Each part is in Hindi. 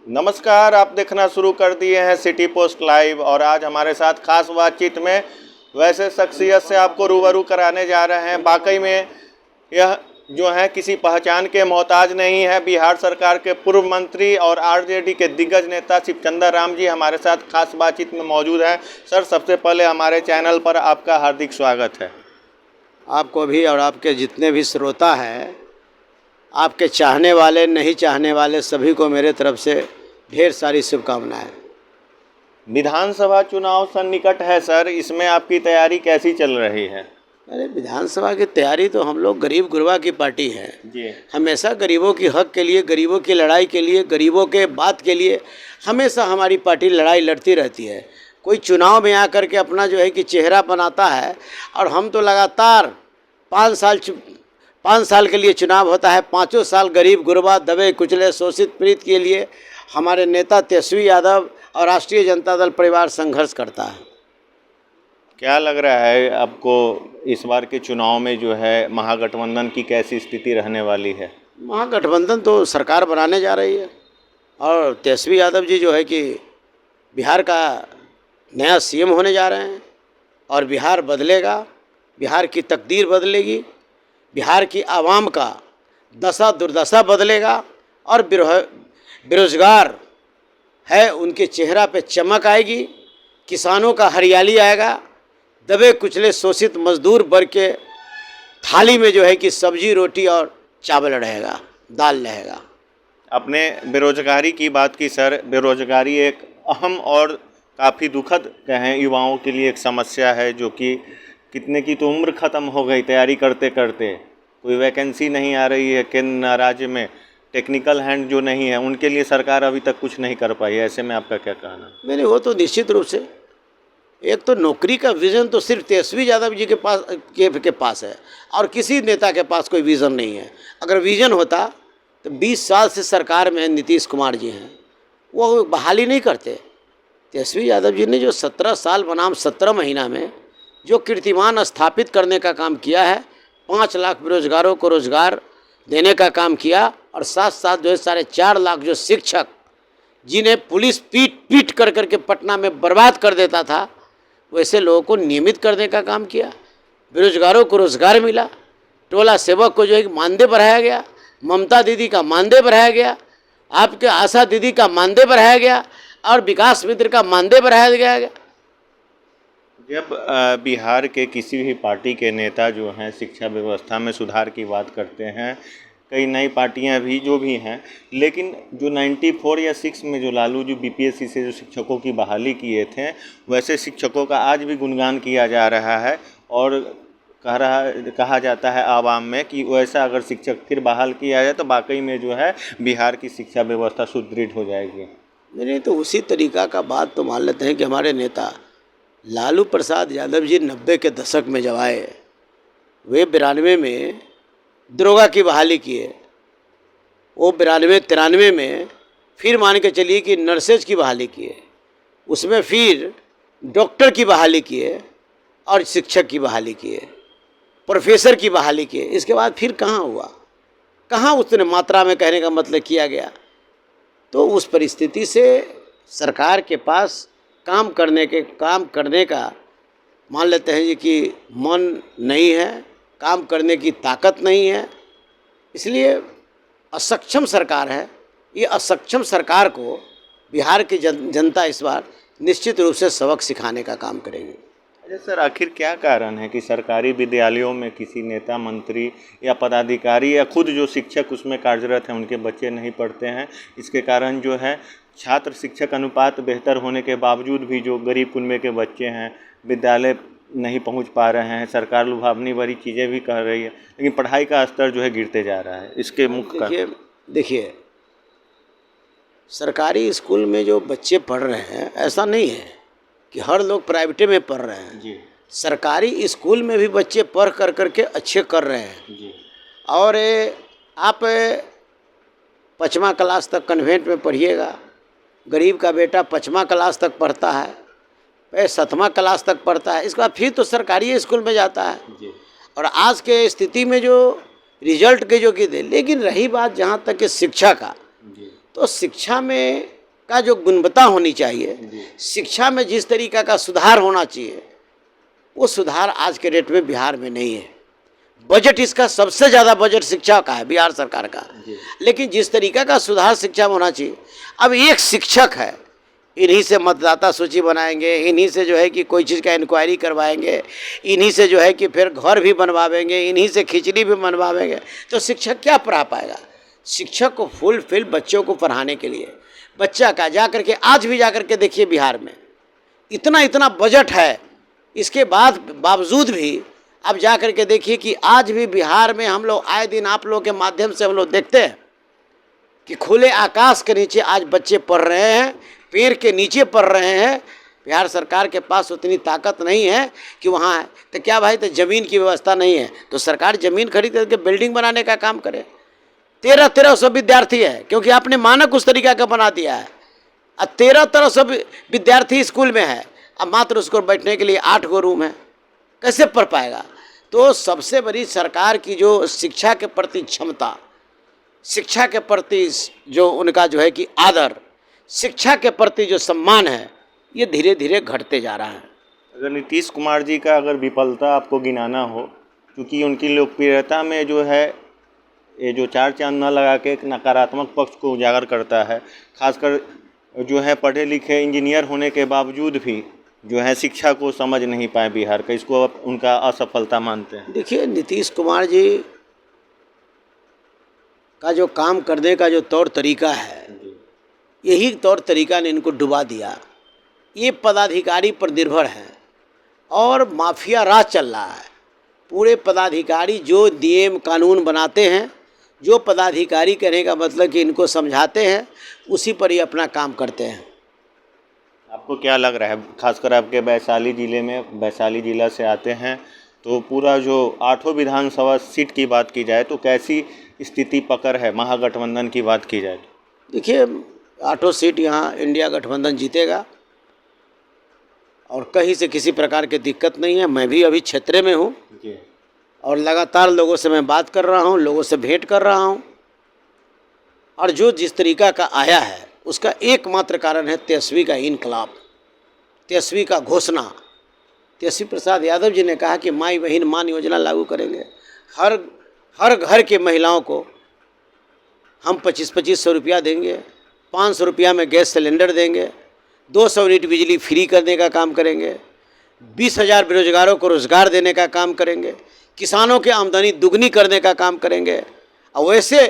नमस्कार, आप देखना शुरू कर दिए हैं सिटी पोस्ट लाइव और आज हमारे साथ खास बातचीत में वैसे शख्सियत से आपको रूबरू कराने जा रहे हैं। वाकई में यह जो है किसी पहचान के मोहताज नहीं है। बिहार सरकार के पूर्व मंत्री और आरजेडी के दिग्गज नेता शिवचंद्र राम जी हमारे साथ खास बातचीत में मौजूद हैं। सर, सबसे पहले हमारे चैनल पर आपका हार्दिक स्वागत है। आपको भी और आपके जितने भी श्रोता हैं, आपके चाहने वाले नहीं चाहने वाले सभी को मेरे तरफ से ढेर सारी शुभकामनाएं। विधानसभा चुनाव सन्निकट है सर, इसमें आपकी तैयारी कैसी चल रही है? अरे विधानसभा की तैयारी तो हम लोग गरीब गुरबा की पार्टी है जी। हमेशा गरीबों की हक के लिए, गरीबों की लड़ाई के लिए, गरीबों के बात के लिए हमेशा हमारी पार्टी लड़ाई लड़ती रहती है। कोई चुनाव में आकर के अपना जो है कि चेहरा बनाता है और हम तो लगातार 5 साल के लिए चुनाव होता है, 5 साल गरीब गुरबा, दबे कुचले, शोषित पीड़ित के लिए हमारे नेता तेजस्वी यादव और राष्ट्रीय जनता दल परिवार संघर्ष करता है। क्या लग रहा है आपको इस बार के चुनाव में जो है महागठबंधन की कैसी स्थिति रहने वाली है? महागठबंधन तो सरकार बनाने जा रही है और तेजस्वी यादव जी जो है कि बिहार का नया सीएम होने जा रहे हैं और बिहार बदलेगा, बिहार की तकदीर बदलेगी, बिहार की आवाम का दशा दुर्दशा बदलेगा और बेरोजगार है उनके चेहरा पे चमक आएगी, किसानों का हरियाली आएगा, दबे कुचले शोषित मजदूर वर्ग के थाली में जो है कि सब्जी रोटी और चावल रहेगा, दाल रहेगा। अपने बेरोजगारी की बात की सर, बेरोजगारी एक अहम और काफ़ी दुखद कहें युवाओं के लिए एक समस्या है, जो कि कितने की तो उम्र ख़त्म हो गई तैयारी करते करते, कोई वैकेंसी नहीं आ रही है केंद्र राज्य में, टेक्निकल हैंड जो नहीं है उनके लिए सरकार अभी तक कुछ नहीं कर पाई है। ऐसे में आपका क्या कहना? मैंने वो तो निश्चित रूप से एक तो नौकरी का विज़न तो सिर्फ तेजस्वी यादव जी के पास है और किसी नेता के पास कोई विज़न नहीं है। अगर विज़न होता तो 20 साल से सरकार में नीतीश कुमार जी हैं, वो बहाली नहीं करते। तेजस्वी यादव जी ने जो 17 साल बनाम 17 महीना में जो कीर्तिमान स्थापित करने का काम किया है, 5 लाख बेरोजगारों को रोजगार देने का काम किया और साथ साथ जो है 4.5 लाख जो शिक्षक जिन्हें पुलिस पीट कर करके पटना में बर्बाद कर देता था, वैसे लोगों को नियमित करने का काम किया। बेरोजगारों को रोजगार मिला, टोला सेवक को जो है मानदेय बढ़ाया गया, ममता दीदी का मानदेय बढ़ाया गया, आपके आशा दीदी का मानदेय बढ़ाया गया और विकास मित्र का मानदेय बढ़ाया गया। जब बिहार के किसी भी पार्टी के नेता जो हैं शिक्षा व्यवस्था में सुधार की बात करते हैं, कई नई पार्टियां भी जो भी हैं, लेकिन जो 94 या 6 में जो लालू जो बीपीएससी से जो शिक्षकों की बहाली किए थे, वैसे शिक्षकों का आज भी गुणगान किया जा रहा है और कहा जाता है आवाम में कि वैसा अगर शिक्षक फिर बहाल किया जाए तो वाकई में जो है बिहार की शिक्षा व्यवस्था सुदृढ़ हो जाएगी। नहीं तो उसी तरीका का बात तो मान लेते हैं कि हमारे नेता लालू प्रसाद यादव जी 90 के दशक में जब आए, वे 92 में दरोगा की बहाली किए, वो 92-93 में फिर मान के चलिए कि नर्सेज की बहाली किए, उसमें फिर डॉक्टर की बहाली किए और शिक्षक की बहाली किए, प्रोफेसर की बहाली किए। इसके बाद फिर कहाँ हुआ, कहाँ उतने मात्रा में कहने का मतलब किया गया? तो उस परिस्थिति से सरकार के पास काम करने का मान लेते हैं कि मन नहीं है, काम करने की ताकत नहीं है, इसलिए असक्षम सरकार है। ये असक्षम सरकार को बिहार की जनता इस बार निश्चित रूप से सबक सिखाने का काम करेगी। अच्छा सर, आखिर क्या कारण है कि सरकारी विद्यालयों में किसी नेता, मंत्री या पदाधिकारी या खुद जो शिक्षक उसमें कार्यरत हैं उनके बच्चे नहीं पढ़ते हैं? इसके कारण जो है छात्र शिक्षक अनुपात बेहतर होने के बावजूद भी जो गरीब कुनबे के बच्चे हैं विद्यालय नहीं पहुंच पा रहे हैं। सरकार लुभावनी भरी चीज़ें भी कर रही है, लेकिन पढ़ाई का स्तर जो है गिरते जा रहा है। इसके मुख्य देखिए, सरकारी स्कूल में जो बच्चे पढ़ रहे हैं, ऐसा नहीं है कि हर लोग प्राइवेटे में पढ़ रहे हैं जी। सरकारी स्कूल में भी बच्चे पढ़ कर करके अच्छे कर रहे हैं जी। और आप 5वां क्लास तक कन्वेंट में पढ़िएगा, गरीब का बेटा 5वां क्लास तक पढ़ता है, 7वां क्लास तक पढ़ता है, इसके बाद फिर तो सरकारी स्कूल में जाता है जी। और आज के स्थिति में जो रिजल्ट के जो कि दे। लेकिन रही बात जहाँ तक कि शिक्षा का, तो शिक्षा में का जो गुणवत्ता होनी चाहिए, शिक्षा में जिस तरीका का सुधार होना चाहिए, वो सुधार आज के डेट में बिहार में नहीं है। बजट इसका सबसे ज़्यादा बजट शिक्षा का है बिहार सरकार का, लेकिन जिस तरीका का सुधार शिक्षा में होना चाहिए, अब एक शिक्षक है, इन्हीं से मतदाता सूची बनाएंगे, इन्हीं से जो है कि कोई चीज़ का इंक्वायरी करवाएंगे, इन्हीं से जो है कि फिर घर भी बनवाएंगे, इन्हीं से खिचड़ी भी बनवाएंगे, तो शिक्षक क्या पढ़ा पाएगा? शिक्षक को फुल फिल बच्चों को पढ़ाने के लिए, बच्चा का जा करके आज भी जा करके देखिए बिहार में इतना इतना बजट है, इसके बावजूद भी अब जा करके देखिए कि आज भी बिहार में हम लोग आए दिन आप लोगों के माध्यम से हम लोग देखते हैं कि खुले आकाश के नीचे आज बच्चे पढ़ रहे हैं, पेड़ के नीचे पढ़ रहे हैं। बिहार सरकार के पास उतनी ताकत नहीं है कि वहाँ तो क्या भाई, तो ज़मीन की व्यवस्था नहीं है तो सरकार ज़मीन खरीद करके बिल्डिंग बनाने का काम करे। 1300 विद्यार्थी है, क्योंकि आपने मानक उस तरीका का बना दिया है। अब 1300 विद्यार्थी स्कूल में है, अब मात्र उसको बैठने के लिए 8 गो रूम है, कैसे पढ़ पाएगा? तो सबसे बड़ी सरकार की जो शिक्षा के प्रति क्षमता, शिक्षा के प्रति जो उनका जो है कि आदर, शिक्षा के प्रति जो सम्मान है, ये धीरे धीरे घटते जा रहा है। अगर नीतीश कुमार जी का अगर विफलता आपको गिनाना हो, क्योंकि उनकी लोकप्रियता में जो है ये जो 4 चांद न लगा के एक नकारात्मक पक्ष को उजागर करता है, खासकर जो है पढ़े लिखे इंजीनियर होने के बावजूद भी जो है शिक्षा को समझ नहीं पाए बिहार का, इसको आप उनका असफलता मानते हैं? देखिए, नीतीश कुमार जी का जो काम करने का जो तौर तरीका है, यही तौर तरीका ने इनको डुबा दिया। ये पदाधिकारी पर निर्भर है और माफिया राज चल रहा है। पूरे पदाधिकारी जो नियम कानून बनाते हैं, जो पदाधिकारी कहने का मतलब कि इनको समझाते हैं, उसी पर ही अपना काम करते हैं। आपको क्या लग रहा है, खासकर आपके वैशाली ज़िले में, वैशाली ज़िला से आते हैं, तो पूरा जो 8 विधानसभा सीट की बात की जाए तो कैसी स्थिति पकड़ है महागठबंधन की बात की जाए? देखिए, 8 सीट यहाँ इंडिया गठबंधन जीतेगा और कहीं से किसी प्रकार की दिक्कत नहीं है। मैं भी अभी क्षेत्र में हूँ और लगातार लोगों से मैं बात कर रहा हूँ, लोगों से भेंट कर रहा हूँ, और जो जिस तरीका का आया है उसका एकमात्र कारण है तेजस्वी का इनकलाब, तेजस्वी का घोषणा। तेजस्वी प्रसाद यादव जी ने कहा कि माई बहन मान योजना लागू करेंगे, हर घर के महिलाओं को हम 2500 रुपया देंगे, 500 रुपया में गैस सिलेंडर देंगे, 200 यूनिट बिजली फ्री करने का काम करेंगे, 20,000 बेरोजगारों को रोजगार देने का काम करेंगे, किसानों की आमदनी दुगनी करने का काम करेंगे। और वैसे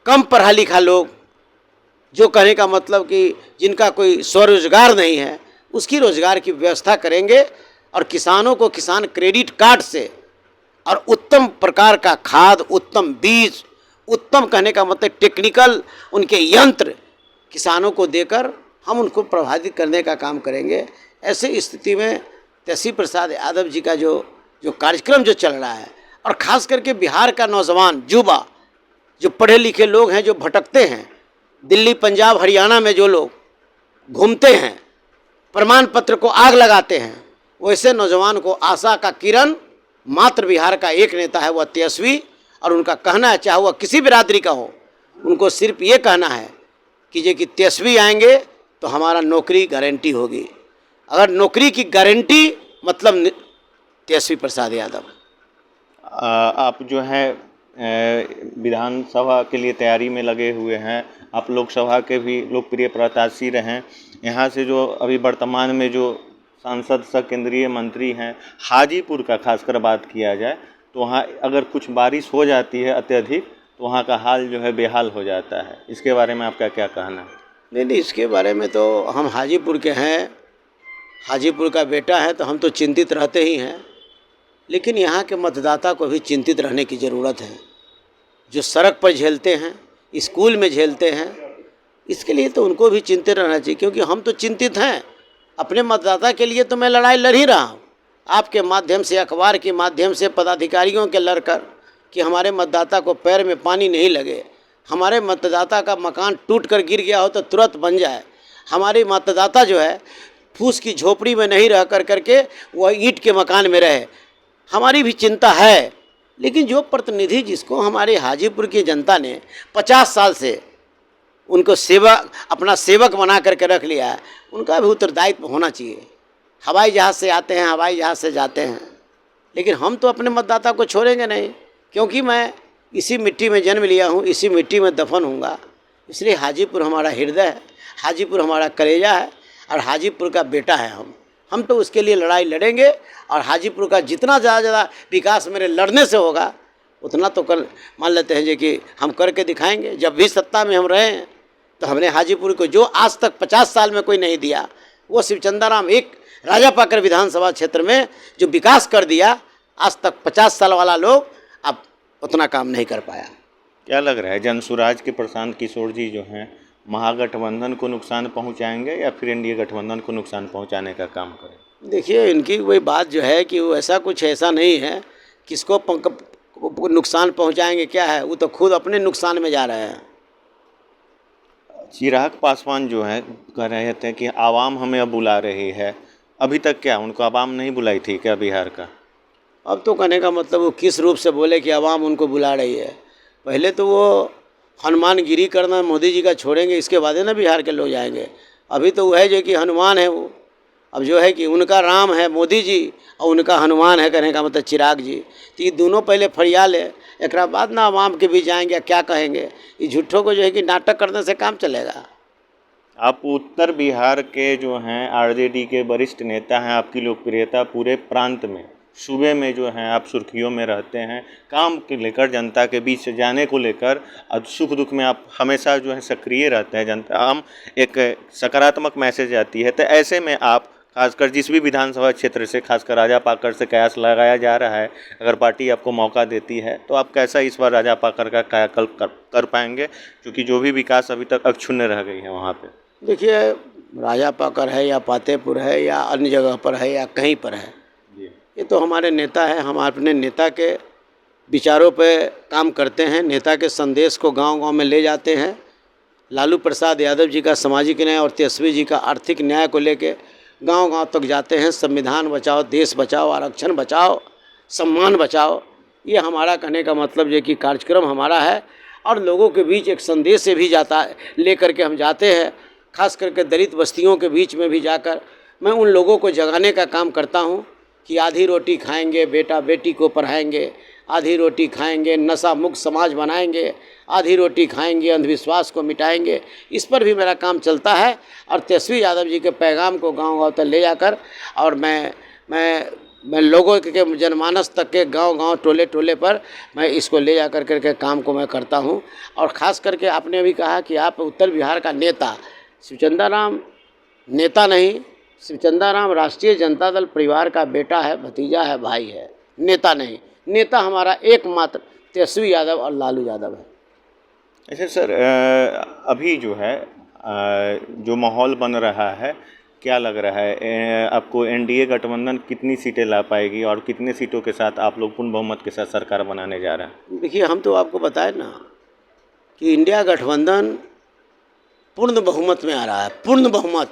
कम पढ़ा लिखा लोग, जो कहने का मतलब कि जिनका कोई स्वरोजगार नहीं है, उसकी रोजगार की व्यवस्था करेंगे और किसानों को किसान क्रेडिट कार्ड से और उत्तम प्रकार का खाद, उत्तम बीज, उत्तम कहने का मतलब टेक्निकल उनके यंत्र किसानों को देकर हम उनको प्रभावित करने का काम करेंगे। ऐसे स्थिति में तेजस्वी प्रसाद यादव जी का जो कार्यक्रम जो चल रहा है, और ख़ास करके बिहार का नौजवान युवा, जो पढ़े लिखे लोग हैं, जो भटकते हैं, दिल्ली पंजाब हरियाणा में जो लोग घूमते हैं, प्रमाण पत्र को आग लगाते हैं, वैसे नौजवान को आशा का किरण मात्र बिहार का एक नेता है, वह तेजस्वी। और उनका कहना है, चाहे वह किसी बिरादरी का हो, उनको सिर्फ ये कहना है कि तेजस्वी आएंगे तो हमारा नौकरी गारंटी होगी। अगर नौकरी की गारंटी मतलब तेजस्वी प्रसाद यादव। आप जो है विधानसभा के लिए तैयारी में लगे हुए हैं, आप लोकसभा के भी लोकप्रिय प्रत्याशी रहे। यहाँ से जो अभी वर्तमान में जो सांसद सह केंद्रीय मंत्री हैं, हाजीपुर का खासकर बात किया जाए तो वहाँ अगर कुछ बारिश हो जाती है अत्यधिक तो वहाँ का हाल जो है बेहाल हो जाता है। इसके बारे में आपका क्या कहना है? नहीं, इसके बारे में तो हम हाजीपुर के हैं, हाजीपुर का बेटा है, तो हम तो चिंतित रहते ही हैं, लेकिन यहाँ के मतदाता को भी चिंतित रहने की ज़रूरत है। जो सड़क पर झेलते हैं, स्कूल में झेलते हैं, इसके लिए तो उनको भी चिंतित रहना चाहिए, क्योंकि हम तो चिंतित हैं अपने मतदाता के लिए। तो मैं लड़ाई लड़ ही रहा हूँ आपके माध्यम से, अखबार के माध्यम से, पदाधिकारियों के लड़कर, कि हमारे मतदाता को पैर में पानी नहीं लगे, हमारे मतदाता का मकान टूट कर गिर गया हो तो तुरंत बन जाए, हमारे मतदाता जो है फूस की झोपड़ी में नहीं रह करके वह ईंट के मकान में रहे। हमारी भी चिंता है, लेकिन जो प्रतिनिधि जिसको हमारे हाजीपुर की जनता ने 50 साल से उनको अपना सेवक बना करके रख लिया है, उनका भी उत्तरदायित्व होना चाहिए। हवाई जहाज़ से आते हैं, हवाई जहाज़ से जाते हैं, लेकिन हम तो अपने मतदाता को छोड़ेंगे नहीं, क्योंकि मैं इसी मिट्टी में जन्म लिया हूँ, इसी मिट्टी में दफन हूँगा। इसलिए हाजीपुर हमारा हृदय है, हाजीपुर हमारा कलेजा है और हाजीपुर का बेटा है हम तो उसके लिए लड़ाई लड़ेंगे। और हाजीपुर का जितना ज़्यादा विकास मेरे लड़ने से होगा उतना तो कल मान लेते हैं कि हम करके दिखाएंगे। जब भी सत्ता में हम रहे हैं तो हमने हाजीपुर को जो आज तक 50 साल में कोई नहीं दिया, वो शिवचंदाराम एक राजापाकर विधानसभा क्षेत्र में जो विकास कर दिया, आज तक 50 साल वाला लोग अब उतना काम नहीं कर पाया। क्या लग रहा है जनसुराज के प्रशांत किशोर जी जो हैं महागठबंधन को नुकसान पहुंचाएंगे या फिर एनडीए गठबंधन को नुकसान पहुंचाने का काम करें? देखिए, इनकी वही बात जो है कि वो ऐसा नहीं है किसको नुकसान पहुंचाएंगे, क्या है, वो तो खुद अपने नुकसान में जा रहे हैं। चिराग पासवान जो है कह रहे थे कि आवाम हमें अब बुला रही है, अभी तक क्या उनको आवाम नहीं बुलाई थी क्या बिहार का? अब तो कहने का मतलब वो किस रूप से बोले कि आवाम उनको बुला रही है? पहले तो वो हनुमानगिरी करना मोदी जी का छोड़ेंगे, इसके बाद है ना बिहार के लोग जाएंगे। अभी तो वो है जो कि हनुमान है, वो अब जो है कि उनका राम है मोदी जी और उनका हनुमान है, कहने का मतलब चिराग जी। तो ये दोनों पहले फरिया ले, एक बाद ना आवाम के बीच जाएंगे, क्या कहेंगे? ये झूठों को जो है कि नाटक करने से काम चलेगा। आप उत्तर बिहार के जो हैं आरजेडी के वरिष्ठ नेता हैं, आपकी लोकप्रियता पूरे प्रांत में, सूबे में जो हैं आप सुर्खियों में रहते हैं, काम के लेकर, जनता के बीच से जाने को लेकर और सुख दुख में आप हमेशा जो है सक्रिय रहते हैं। जनता हम एक सकारात्मक मैसेज आती है, तो ऐसे में आप खासकर जिस भी विधानसभा क्षेत्र से, खासकर राजापाकर से कयास लगाया जा रहा है, अगर पार्टी आपको मौका देती है तो आप कैसा इस बार राजापाकर का कायाकल्प कर पाएंगे, क्योंकि जो भी विकास अभी तक अक्षुण्ण रह गई है वहाँ पे? देखिए, राजापाकर है या पातेपुर है या अन्य जगह पर है या कहीं पर है, ये तो हमारे नेता है। हम अपने नेता के विचारों पे काम करते हैं, नेता के संदेश को गांव-गांव में ले जाते हैं। लालू प्रसाद यादव जी का सामाजिक न्याय और तेजस्वी जी का आर्थिक न्याय को लेके गांव-गांव तक जाते हैं। संविधान बचाओ, देश बचाओ, आरक्षण बचाओ, सम्मान बचाओ, ये हमारा कहने का मतलब ये कि कार्यक्रम हमारा है। और लोगों के बीच एक संदेश से भी जाता है, ले करके हम जाते हैं। खास करके दलित बस्तियों के बीच में भी जाकर मैं उन लोगों को जगाने का काम करता हूँ कि आधी रोटी खाएंगे, बेटा बेटी को पढ़ाएंगे, आधी रोटी खाएंगे, नशा मुक्त समाज बनाएंगे, आधी रोटी खाएंगे, अंधविश्वास को मिटाएंगे। इस पर भी मेरा काम चलता है और तेजस्वी यादव जी के पैगाम को गांव-गांव तक ले जाकर, और मैं लोगों के जनमानस तक के गांव-गांव, टोले-टोले पर मैं इसको ले जा करके काम को मैं करता हूं। और ख़ास करके आपने अभी कहा कि आप उत्तर बिहार का नेता, शिवचंदाराम नेता नहीं, शिवचंदाराम राष्ट्रीय जनता दल परिवार का बेटा है, भतीजा है, भाई है, नेता नहीं। नेता हमारा एकमात्र तेजस्वी यादव और लालू यादव है। अच्छा सर, अभी जो है जो माहौल बन रहा है, क्या लग रहा है आपको एनडीए गठबंधन कितनी सीटें ला पाएगी और कितने सीटों के साथ आप लोग पूर्ण बहुमत के साथ सरकार बनाने जा रहे हैं? देखिए, हम तो आपको बताए ना कि इंडिया गठबंधन पूर्ण बहुमत में आ रहा है। पूर्ण बहुमत,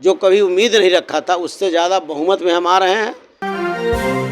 जो कभी उम्मीद नहीं रखा था उससे ज़्यादा बहुमत में हम आ रहे हैं।